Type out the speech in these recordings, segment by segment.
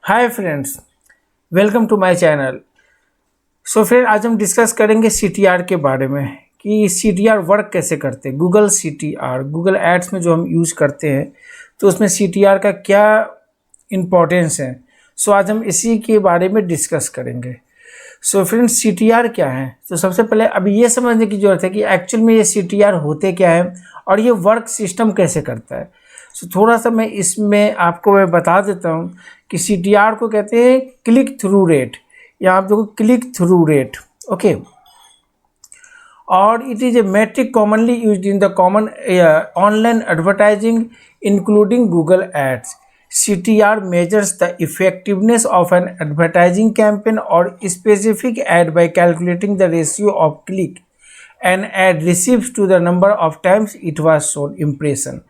Hi friends, welcome to my channel. So friend, आज हम discuss करेंगे सीटीआर के बारे में कि सीटीआर वर्क कैसे करते हैं। गूगल सीटीआर, गूगल एड्स में जो हम यूज़ करते हैं तो उसमें सीटीआर का क्या इम्पोर्टेंस है। सो आज हम इसी के बारे में डिस्कस करेंगे। सो फ्रेंड्स, सीटीआर क्या है? तो सबसे पहले अभी ये समझने की ज़रूरत है कि एक्चुअल में ये सीटीआर होते क्या है और ये वर्क सिस्टम कैसे करता है। सो थोड़ा सा मैं इसमें आपको बता देता हूँ कि सीटीआर को कहते हैं क्लिक थ्रू रेट, या आप देखो क्लिक थ्रू रेट, ओके। और it is a metric commonly used in the common online advertising including Google ads. CTR measures the effectiveness of an advertising campaign or specific ad by calculating the ratio of click an ad receives to the number of times it was shown impression।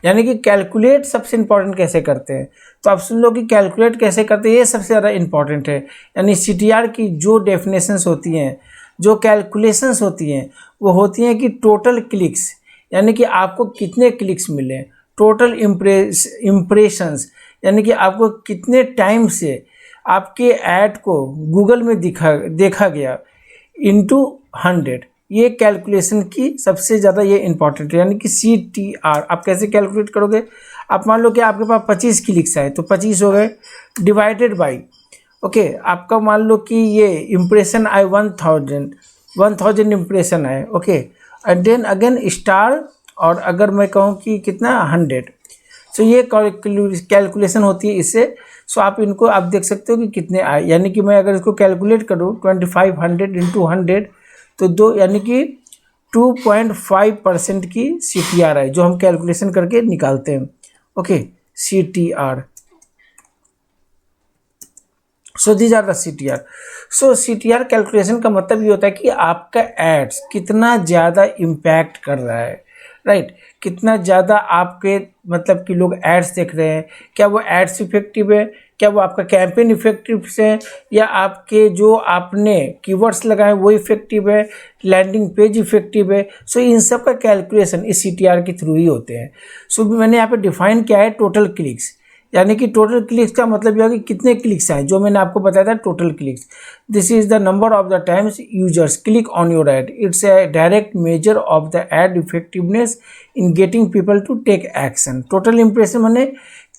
यानी कि calculate सबसे important कैसे करते हैं, तो आप सुन लो कि calculate कैसे करते हैं, ये सबसे ज़्यादा इंपॉर्टेंट है। यानी CTR की जो डेफिनेशंस होती हैं, जो कैलकुलेशंस होती हैं, वो होती हैं कि टोटल क्लिक्स, यानी कि आपको कितने क्लिक्स मिले, टोटल इम्प्रेशंस, यानी कि आपको कितने टाइम से आपके ऐड को गूगल में देखा गया, इनटू 100। ये कैलकुलेशन की सबसे ज़्यादा ये इंपॉर्टेंट है। यानी कि CTR आप कैसे कैलकुलेट करोगे? आप मान लो कि आपके पास 25 क्लिक्स आए तो 25 हो गए डिवाइडेड बाई, ओके, आपका मान लो कि ये इम्प्रेशन आए 1000 इम्प्रेशन आए, okay, and then again star, और अगर मैं कहूँ कि कितना 100। सो ये कैलकुलेशन होती है इससे। सो आप इनको आप देख सकते हो कि कितने आए। यानी कि मैं अगर इसको कैलकुलेट करूँ 2500 इंटू 100 तो दो, यानी कि 2.5% की CTR आई, जो हम कैलकुलेशन करके निकालते हैं, okay, CTR। So these are the CTR। So CTR calculation का मतलब ये होता है कि आपका एड्स कितना ज़्यादा इम्पैक्ट कर रहा है, राइट, कितना ज़्यादा आपके मतलब कि लोग एड्स देख रहे हैं, क्या वो एड्स इफेक्टिव है, क्या वो आपका कैंपेन इफेक्टिव है, या आपके जो आपने कीवर्ड्स लगाए वो इफेक्टिव है, लैंडिंग पेज इफेक्टिव है। सो इन सब का कैलकुलेशन इस CTR के थ्रू ही होते हैं। सो मैंने यहाँ पे डिफाइन किया है टोटल क्लिक्स, यानी कि टोटल क्लिक्स का मतलब यह है कि कितने क्लिक्स आए, जो मैंने आपको बताया था total clicks. This is the number of the times users click on your ad. It's a direct measure of the ad effectiveness in getting people to take action. Total impression माने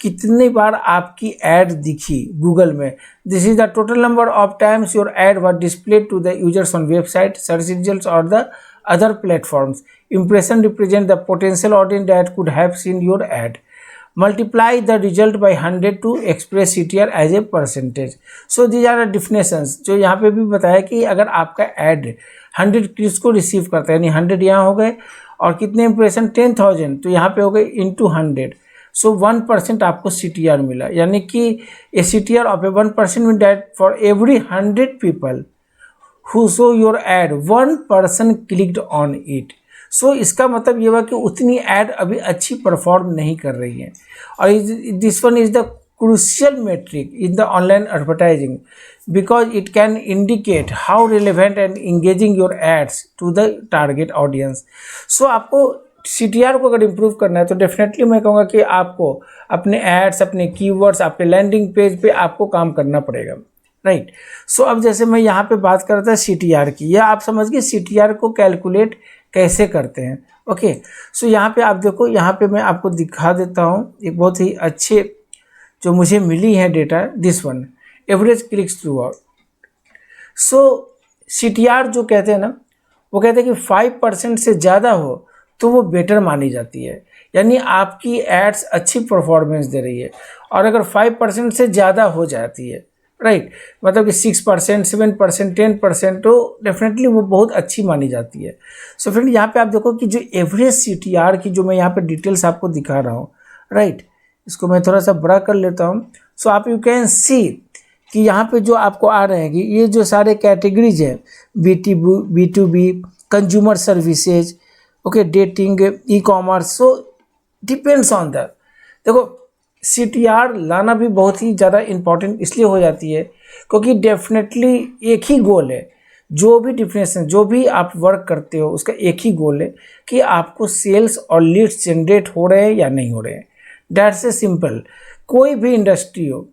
कितनी बार आपकी एड दिखी Google में। This is the total number of times your ad were displayed to the users on website, search results और the other platforms. Impression represent the potential audience that could have seen your ad. Multiply the result by 100 to express CTR as a percentage. So these are the definitions जो यहाँ पे भी बताया कि अगर आपका ad 100 clicks को receive करता है, यानी 100 यहाँ हो गए, और कितने इंप्रेशन 10,000, तो यहाँ पे हो गए इंटू 100। सो 1% आपको CTR मिला, यानी कि ए CTR of A 1% mean that for every 100 people who saw your ad 1 person clicked on it। सो इसका मतलब ये हुआ कि उतनी एड अभी अच्छी परफॉर्म नहीं कर रही है। और this one is the crucial metric in the online advertising because it can indicate how relevant and engaging your ads to the target audience. So आपको CTR को अगर इम्प्रूव करना है तो डेफिनेटली मैं कहूँगा कि आपको अपने एड्स, अपने कीवर्ड्स, अपने लैंडिंग पेज पे आपको काम करना पड़ेगा, राइट। सो अब जैसे मैं यहाँ पे बात कर रहा था CTR की, या आप समझ गए CTR को कैलकुलेट कैसे करते हैं, ओके। सो यहाँ पे आप देखो, यहाँ पे मैं आपको दिखा देता हूँ एक बहुत ही अच्छे जो मुझे मिली है data, this one average clicks through out. So CTR जो कहते हैं ना, वो कहते हैं कि 5% से ज़्यादा हो तो वो बेटर मानी जाती है, यानी आपकी एड्स अच्छी परफॉर्मेंस दे रही है। और अगर 5% से ज़्यादा हो जाती है, राइट, मतलब कि 6%, 7%, 10%, तो डेफिनेटली वो बहुत अच्छी मानी जाती है। सो फ्रेंड, यहाँ पे आप देखो कि जो एवरेज CTR की जो मैं यहाँ पे डिटेल्स आपको दिखा रहा हूँ, राइट, इसको मैं थोड़ा सा बड़ा कर लेता हूँ। सो आप यू कैन सी कि यहाँ पे जो आपको आ रहे हैं कि ये जो सारे कैटेगरीज हैं, B2B, consumer services, okay, dating, ecommerce, so depends on that. देखो CTR लाना भी बहुत ही ज़्यादा इम्पॉर्टेंट इसलिए हो जाती है क्योंकि डेफिनेटली एक ही गोल है, जो भी डिफिनेशन, जो भी आप वर्क करते हो उसका एक ही गोल है कि आपको सेल्स और लीड्स जनरेट हो रहे हैं या नहीं हो रहे हैं। That's a simple. कोई भी इंडस्ट्री हो,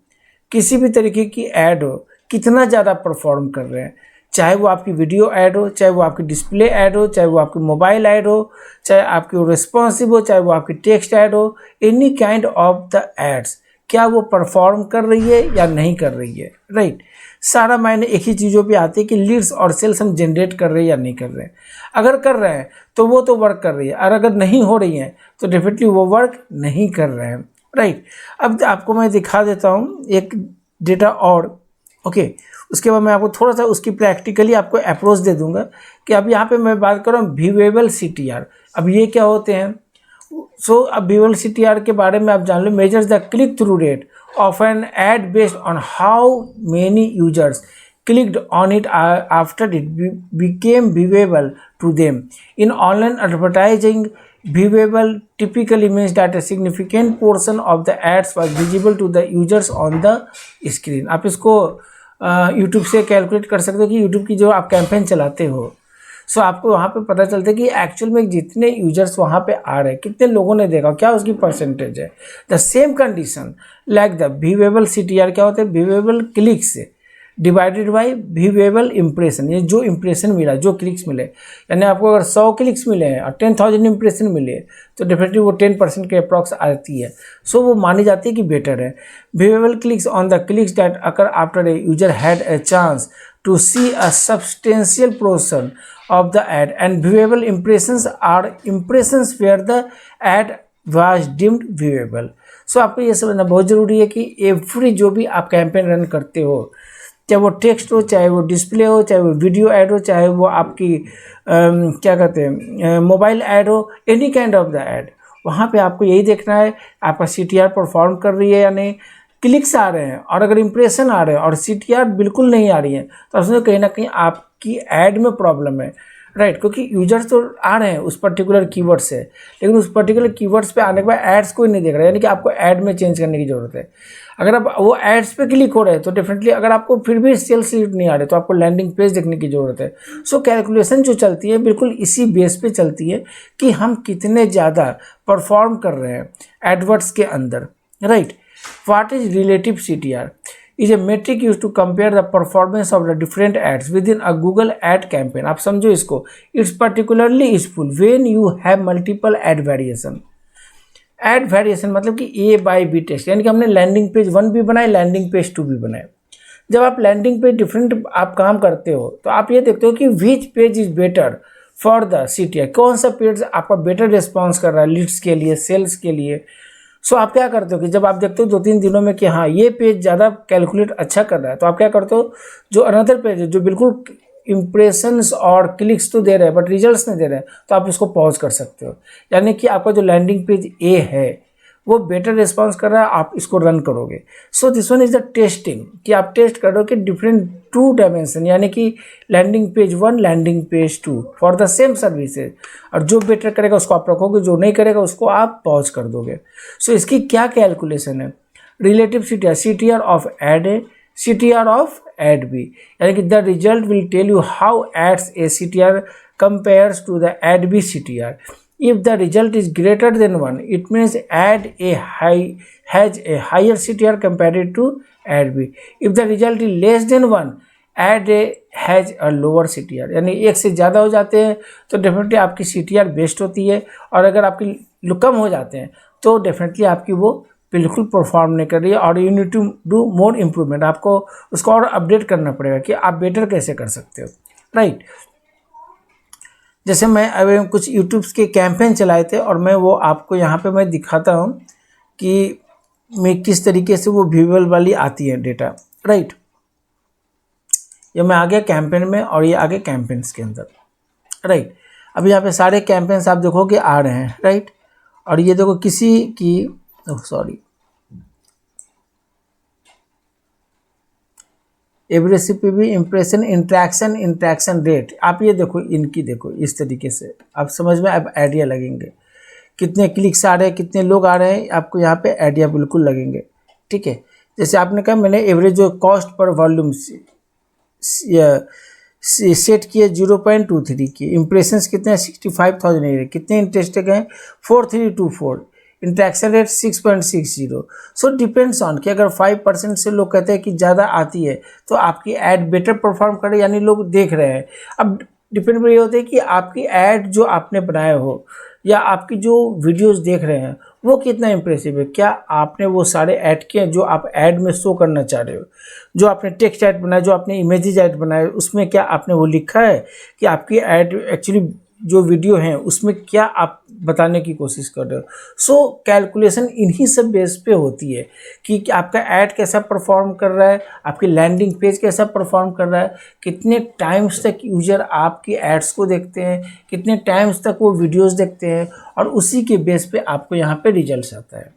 किसी भी तरीके की ऐड हो, कितना ज़्यादा परफॉर्म कर रहे हैं, चाहे वो आपकी वीडियो ऐड हो, चाहे वो आपकी डिस्प्ले ऐड हो, चाहे वो आपकी मोबाइल ऐड हो, चाहे आपकी रिस्पॉन्सिव हो, चाहे वो आपकी टेक्स्ट ऐड हो, any kind of the ads, क्या वो परफॉर्म कर रही है या नहीं कर रही है, राइट। सारा मायने एक ही चीज़ों पे आती है कि लीड्स और सेल्स हम जनरेट कर रहे हैं या नहीं कर रहे हैं। अगर कर रहे हैं तो वो तो वर्क कर रही है, और अगर नहीं हो रही हैं तो डेफिनेटली वो वर्क नहीं कर रहे हैं, राइट। अब आपको मैं दिखा देता हूँ एक डेटा और, ओके। उसके बाद मैं आपको थोड़ा सा उसकी प्रैक्टिकली आपको अप्रोच दे दूंगा कि अब यहाँ पे मैं बात कर रहा हूँ व्यूएबल सीटीआर। अब ये क्या होते हैं? सो अब व्यूएबल सीटीआर के बारे में आप जान लो। Measures the click through rate of an ad based on how many users clicked on it after it became viewable to them. In online advertising, viewable typically means that a significant portion of the ads was visible to the users on the screen. आप इसको YouTube से calculate कर सकते हो कि YouTube की जो आप कैंपेन चलाते हो, सो आपको वहाँ पे पता चलता है कि एक्चुअल में जितने यूजर्स वहाँ पे आ रहे हैं, कितने लोगों ने देखा, क्या उसकी परसेंटेज है। The same condition like the viewable CTR क्या होता है? Viewable clicks divided by viewable impression, ये जो इंप्रेशन मिला, जो क्लिक्स मिले, यानी आपको अगर 100 क्लिक्स मिले हैं और 10,000 इंप्रेशन मिले तो डेफिनेटली वो 10% के अप्रॉक्स आती है। सो वो मानी जाती है कि बेटर है। Viewable clicks on the clicks that occur after a user had a chance to see a substantial portion of the ad, and viewable impressions are impressions where the ad was deemed viewable. So आपको ये समझना बहुत ज़रूरी है कि every जो भी आप कैंपेन रन करते हो, चाहे वो टेक्स्ट हो, चाहे वो डिस्प्ले हो, चाहे वो वीडियो ऐड हो, चाहे वो आपकी क्या कहते हैं मोबाइल ऐड हो, any kind of the add, वहाँ पे आपको यही देखना है आपका सीटीआर परफॉर्म कर रही है या नहीं, क्लिक्स आ रहे हैं, और अगर इंप्रेशन आ रहे हैं और सीटीआर बिल्कुल नहीं आ रही है तो आप समझो कहीं ना कहीं आपकी ऐड में प्रॉब्लम है, राइट। क्योंकि यूजर्स तो आ रहे हैं उस पर्टिकुलर कीवर्ड से, लेकिन उस पर्टिकुलर कीवर्ड्स पे आने के बाद एड्स कोई नहीं देख रहा है, यानी कि आपको ऐड में चेंज करने की ज़रूरत है। अगर आप वो एड्स पे क्लिक हो रहे हैं तो डेफिनेटली अगर आपको फिर भी सेल्स लीड नहीं आ रहे तो आपको लैंडिंग पेज देखने की ज़रूरत है। सो कैलकुलेशन जो चलती है बिल्कुल इसी बेस पे चलती है कि हम कितने ज़्यादा परफॉर्म कर रहे हैं एडवर्ड्स के अंदर, right. What is relative CTR? Is a metric used to compare the performance of the different ads within a Google ad campaign. आप समझो इसको। It's particularly useful when you have multiple ad variation. Ad variation मतलब कि A by B test, यानी कि हमने landing page 1 भी बनाए, लैंडिंग पेज 2 भी बनाए। जब आप लैंडिंग पेज डिफरेंट आप काम करते हो तो आप ये देखते हो कि which page is better for the CTR, कौन सा पेज आपका बेटर रिस्पॉन्स कर रहा है लीड्स के लिए, सेल्स के लिए। सो आप क्या करते हो कि जब आप देखते हो 2-3 दिनों में कि हाँ ये पेज ज़्यादा कैलकुलेट अच्छा कर रहा है, तो आप क्या करते हो, जो अनदर पेज है जो बिल्कुल इंप्रेशंस और क्लिक्स तो दे रहे हैं बट रिजल्ट्स नहीं दे रहे हैं, तो आप इसको पॉज कर सकते हो। यानी कि आपका जो लैंडिंग पेज ए है वो बेटर रिस्पॉन्स कर रहा है, आप इसको रन करोगे। So this one is the testing, कि आप टेस्ट करो कि डिफरेंट 2 डायमेंशन, यानी कि landing page 1, landing page 2 for the same services, और जो बेटर करेगा उसको आप रखोगे, जो नहीं करेगा उसको आप पॉज कर दोगे। सो इसकी क्या कैलकुलेशन है? Relative CTR, CTR of ad A, CTR of ad B, यानी कि the result will tell you how ads A CTR compares to the ad B CTR. If the result is greater than 1, it means ad A has a higher CTR compared to ad B. If the result is less than 1, ad A has a lower CTR. यानी एक से ज़्यादा हो जाते हैं तो definitely आपकी CTR best होती है, और अगर आपकी कम हो जाते हैं तो डेफिनेटली आपकी वो बिल्कुल परफॉर्म नहीं कर रही है, और you need to do more improvement. आपको उसको और अपडेट करना पड़ेगा कि आप बेटर कैसे कर सकते हो, राइट। जैसे मैं अभी कुछ यूट्यूब्स के कैंपेन चलाए थे, और मैं वो आपको यहाँ पे मैं दिखाता हूँ कि मैं किस तरीके से वो व्यूएबल वाली आती है डेटा, राइट। ये मैं आ गया कैंपेन में, और ये आ गए कैंपेन्स के अंदर, राइट। अब यहाँ पे सारे कैंपेन्स आप देखो कि आ रहे हैं, राइट। और ये देखो किसी की average CPV, impression, interaction rate, आप ये देखो, इनकी देखो इस तरीके से आप समझ में अब आइडिया लगेंगे कितने क्लिक्स आ रहे हैं, कितने लोग आ रहे हैं, आपको यहाँ पे आइडिया बिल्कुल लगेंगे, ठीक है। जैसे आपने कहा मैंने एवरेज जो कॉस्ट पर वॉल्यूम सेट किए 0.23 की, इंप्रेशंस कितने हैं 65,000, कितने इंटरेस्टेड हैं 4324, interaction rate 6.60। So depends on कि अगर 5% से लोग कहते हैं कि ज़्यादा आती है तो आपकी ऐड बेटर परफॉर्म करे, यानी लोग देख रहे हैं। अब डिपेंड पर ये होता है कि आपकी ऐड जो आपने बनाए हो या आपकी जो वीडियोस देख रहे हैं वो कितना इंप्रेसिव है। क्या आपने वो सारे ऐड किए जो आप ऐड में शो करना चाह रहे हो, जो आपने टेक्स्ट ऐड बनाया, जो आपने इमेजेस ऐड बनाए, उसमें क्या आपने वो लिखा है कि आपकी ऐड एक्चुअली जो वीडियो हैं उसमें क्या आप बताने की कोशिश कर रहे हो। सो कैलकुलेशन इन्हीं सब बेस पे होती है कि आपका ऐड कैसा परफॉर्म कर रहा है, आपकी लैंडिंग पेज कैसा परफॉर्म कर रहा है, कितने टाइम्स तक यूजर आपकी एड्स को देखते हैं, कितने टाइम्स तक वो वीडियोस देखते हैं, और उसी के बेस पे आपको यहाँ पे रिजल्ट्स आता है,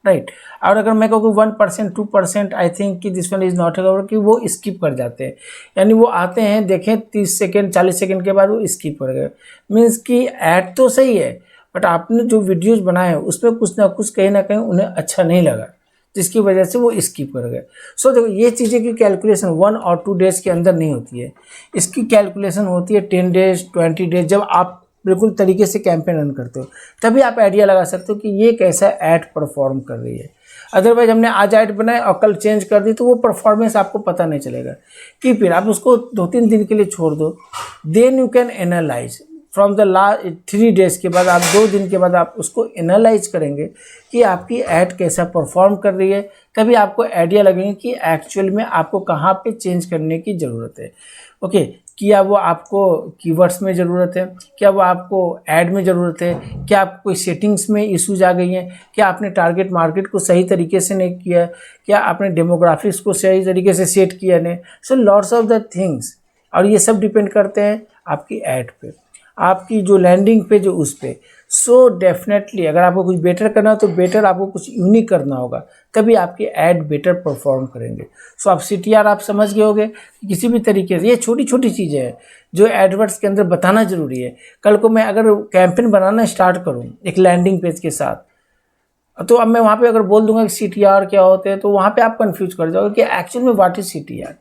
राइट। और अगर मैं कहूँ 1% 2%, आई थिंक कि this one is not our, कि वो स्किप कर जाते हैं, यानी वो आते हैं देखें 30 सेकेंड 40 सेकेंड के बाद वो स्किप कर गए। मीन्स कि ऐड तो सही है बट आपने जो वीडियोस बनाए हैं उसमें कुछ ना कुछ कहीं ना कहीं उन्हें अच्छा नहीं लगा, जिसकी वजह से वो स्किप कर गए। सो देखो ये चीज़ें की कैलकुलेशन 1 और 2 डेज़ के अंदर नहीं होती है, इसकी कैलकुलेशन होती है 10 डेज 20 डेज। जब आप बिल्कुल तरीके से कैंपेन रन करते हो तभी आप आइडिया लगा सकते हो कि ये कैसा ऐड परफॉर्म कर रही है। अदरवाइज हमने आज ऐड बनाए और कल चेंज कर दी तो वो परफॉर्मेंस आपको पता नहीं चलेगा। कि फिर आप उसको 2-3 दिन के लिए छोड़ दो, then you can analyse from the last 3 days के बाद, आप 2 दिन के बाद आप उसको एनालाइज करेंगे कि आपकी ऐड कैसा परफॉर्म कर रही है। तभी आपको आइडिया लगेगा कि एक्चुअल में आपको कहाँ पे चेंज करने की ज़रूरत है। ओके, क्या वो आपको कीवर्ड्स में ज़रूरत है, क्या वो आपको ऐड में ज़रूरत है, क्या आपको कोई सेटिंग्स में इश्यूज आ गई हैं, क्या आपने टारगेट मार्केट को सही तरीके से नहीं किया, क्या आपने डेमोग्राफिक्स को सही तरीके से सेट किया नहीं। So lots of the things, और ये सब डिपेंड करते हैं आपकी ऐड पे, आपकी जो लैंडिंग पे जो उस पे। सो डेफिनेटली अगर आपको कुछ बेटर करना हो तो बेटर आपको कुछ यूनिक करना होगा, तभी आपके ऐड बेटर परफॉर्म करेंगे। सो आप CTR आप समझ गए होंगे कि किसी भी तरीके से ये छोटी छोटी चीज़ें हैं जो एडवर्ड्स के अंदर बताना ज़रूरी है। कल को मैं अगर कैंपेन बनाना स्टार्ट करूँ एक लैंडिंग पेज के साथ, तो अब मैं वहाँ पे अगर बोल दूंगा कि CTR क्या होते हैं तो वहाँ पे आप कंफ्यूज कर जाओगे कि एक्चुअल में व्हाट इज CTR,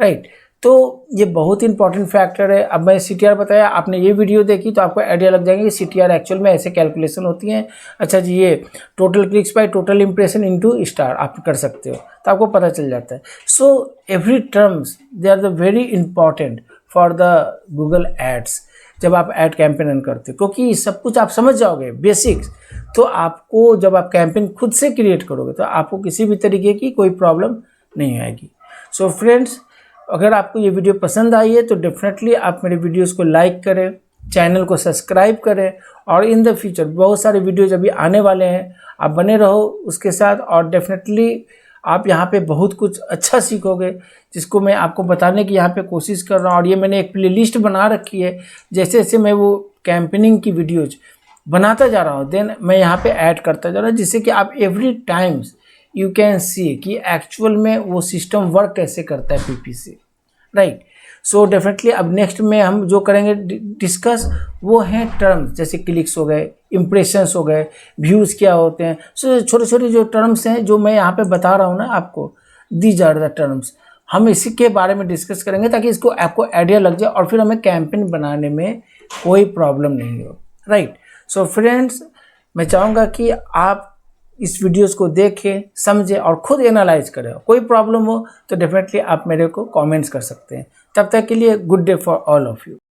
राइट। तो ये बहुत इंपॉर्टेंट फैक्टर है। अब मैं CTR बताया, आपने ये वीडियो देखी तो आपको आइडिया लग जाएगा कि CTR एक्चुअल में ऐसे कैलकुलेशन होती हैं। अच्छा जी, ये total clicks by total impression into star आप कर सकते हो तो आपको पता चल जाता है। So every terms they are the very important for the Google ads जब आप ऐड कैंपेन रन करते हो, क्योंकि सब कुछ आप समझ जाओगे बेसिक्स, तो आपको जब आप कैंपेन खुद से क्रिएट करोगे तो आपको किसी भी तरीके की कोई प्रॉब्लम नहीं आएगी। सो फ्रेंड्स, अगर आपको ये वीडियो पसंद आई है तो डेफिनेटली आप मेरे वीडियोस को लाइक करें, चैनल को सब्सक्राइब करें, और इन द फ्यूचर बहुत सारे वीडियोज अभी आने वाले हैं, आप बने रहो उसके साथ। और डेफिनेटली आप यहाँ पे बहुत कुछ अच्छा सीखोगे जिसको मैं आपको बताने की यहाँ पे कोशिश कर रहा हूँ। और ये मैंने एक प्लेलिस्ट बना रखी है, जैसे जैसे मैं वो कैंपेनिंग की वीडियोज बनाता जा रहा हूँ देन मैं यहाँ पे ऐड करता जा रहा हूँ, जिससे कि आप every times you can see कि एक्चुअल में वो सिस्टम वर्क कैसे करता है PPC, राइट। सो डेफिनेटली अब नेक्स्ट में हम जो करेंगे डिस्कस वो हैं टर्म्स, जैसे क्लिक्स हो गए, इम्प्रेशंस हो गए, व्यूज़ क्या होते हैं। सो छोटे छोटे जो टर्म्स हैं जो मैं यहाँ पे बता रहा हूँ ना आपको, दीज आर द टर्म्स, हम इसी के बारे में डिस्कस करेंगे ताकि इसको आपको आइडिया लग जाए और फिर हमें कैंपेन बनाने में कोई प्रॉब्लम नहीं हो, राइट। सो फ्रेंड्स, मैं चाहूँगा कि आप इस वीडियोस को देखें, समझें और खुद एनालाइज करें। कोई प्रॉब्लम हो तो डेफिनेटली आप मेरे को कमेंट्स कर सकते हैं। तब तक के लिए good day for all of you.